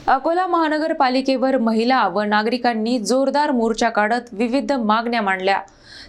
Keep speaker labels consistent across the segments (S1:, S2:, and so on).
S1: अकोला महानगरपालिकेवर महिला व नागरिकांनी जोरदार मोर्चा काढत विविध मागण्या मांडल्या।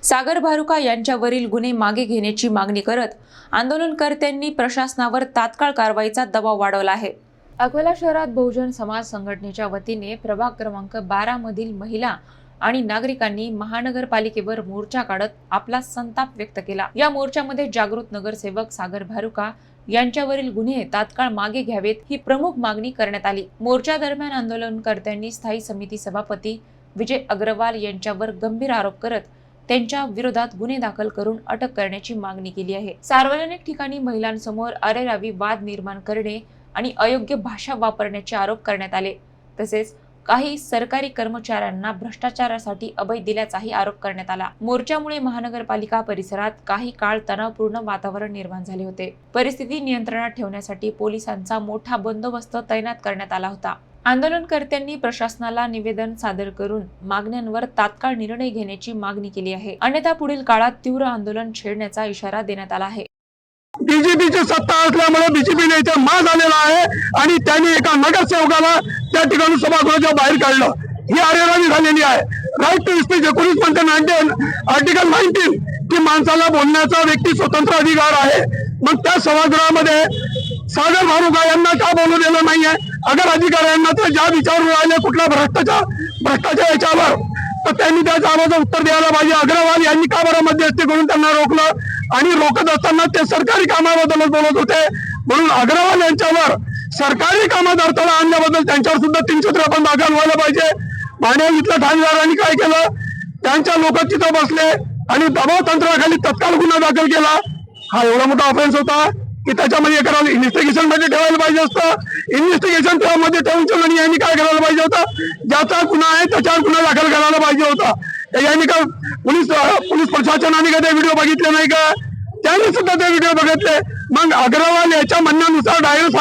S1: सागर भारुका यांच्यावरील गुन्हे मागे घेण्याची मागणी करत आंदोलनकर्त्यांनी प्रशासनावर तात्काळ कारवाईचा दबाव वाढवला आहे। अकोला शहरात बहुजन समाज संघटनेच्या वतीने प्रभाग क्रमांक 12 मधील महिला आणि नागरिकांनी महानगरपालिकेवर मोर्चा काढत आपला संताप व्यक्त केला। या मोर्चामध्ये जागृत नगरसेवक सागर भारुका यांच्यावरील गुन्हे तात्काळ मागे घ्यावेत ही प्रमुख मागणी करण्यात आली। मोर्चा दरम्यान आंदोलनकर्त्यांनी स्थायी समिती सभापती विजय अग्रवाल यांच्यावर गंभीर आरोप करत त्यांच्या विरोधात गुन्हे दाखल करून अटक करण्याची मागणी केली आहे। सार्वजनिक ठिकाणी महिलांसमोर अरेरावी वाद निर्माण करणे आणि अयोग्य भाषा वापरण्याचे आरोप करण्यात आले। तसेच काही सरकारी कर्मचाऱ्यांना भ्रष्टाचारासाठी अभय दिल्याचाही आरोप करण्यात आला। मोर्चामुळे महानगरपालिका परिसरात काही काळ तणावपूर्ण वातावरण निर्माण झाले होते। परिस्थिती नियंत्रणात ठेवण्यासाठी पोलिसांचा मोठा बंदोबस्त तैनात करण्यात आला होता। आंदोलनकर्त्यांनी प्रशासनाला निवेदन सादर करून मागण्यांवर तात्काळ निर्णय घेण्याची मागणी केली आहे। अन्यथा पुढील काळात तीव्र आंदोलन छेडण्याचा इशारा देण्यात आला आहे।
S2: बीजेपीची सत्ता असल्यामुळे बीजेपीने इथे माज आलेला आहे आणि त्यांनी एका नगरसेवकाला त्या ठिकाणी सभागृहाच्या बाहेर काढलं। ही अरेरावी झालेली आहे। राईट टू स्पीच 19 म्हणते आर्टिकल 19 की माणसाला बोलण्याचा व्यक्ती स्वतंत्र अधिकार आहे। मग त्या सभागृहामध्ये सागर भारुका यांना का बोलू दिलं नाहीये? अगर अधिकाऱ्यांना तर ज्या विचारून राहिले कुठला भ्रष्टाचार याच्यावर तर त्यांनी त्या जबाबाचं उत्तर द्यायला पाहिजे। अग्रवाल यांनी का बरं मध्यस्थी करून त्यांना रोखलं आणि रोखत असताना ते सरकारी कामाबद्दलच बोलत होते, म्हणून अग्रवाल यांच्यावर सरकारी कामात अडथळा आणल्याबद्दल त्यांच्यावर सुद्धा 353 दाखल व्हायला पाहिजे। माने इथल्या ठाणेदारांनी काय केलं? त्यांच्या लोक तिथं बसले आणि दबाव तंत्राखाली तत्काळ गुन्हा दाखल केला। हा एवढा मोठा ऑफेन्स होता की त्याच्यामध्ये करायला इन्व्हेस्टिगेशन मध्ये ठेवायला पाहिजे असतं। इन्व्हेस्टिगेशन मध्ये ठेवून यांनी काय करायला पाहिजे होतं? ज्याचा गुन्हा आहे त्याच्यावर गुन्हा दाखल करायला पाहिजे होता। यांनी का पोलीस प्रशासनाने का ते व्हिडिओ बघितले नाही का? त्यांनी सुद्धा ते व्हिडिओ बघितले। मग अग्रवाल याच्या म्हणण्यानुसार डायरेक्ट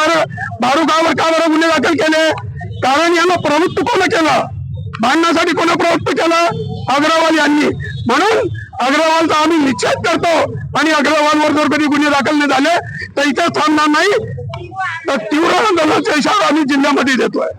S2: भारुकावर का बरं गुन्हे दाखल केले? कारण यांना प्रवृत्त कोण केलं? भांडण्यासाठी कोण प्रवृत्त केलं? अग्रवाल यांनी। म्हणून अग्रवालचा आम्ही निषेध करतो आणि अग्रवालवर जर कधी गुन्हे दाखल नाही झाले तर इथे थांबणार नाही, तर तीव्र आंदोलनाचा इशारा आम्ही जिल्ह्यामध्ये देतोय।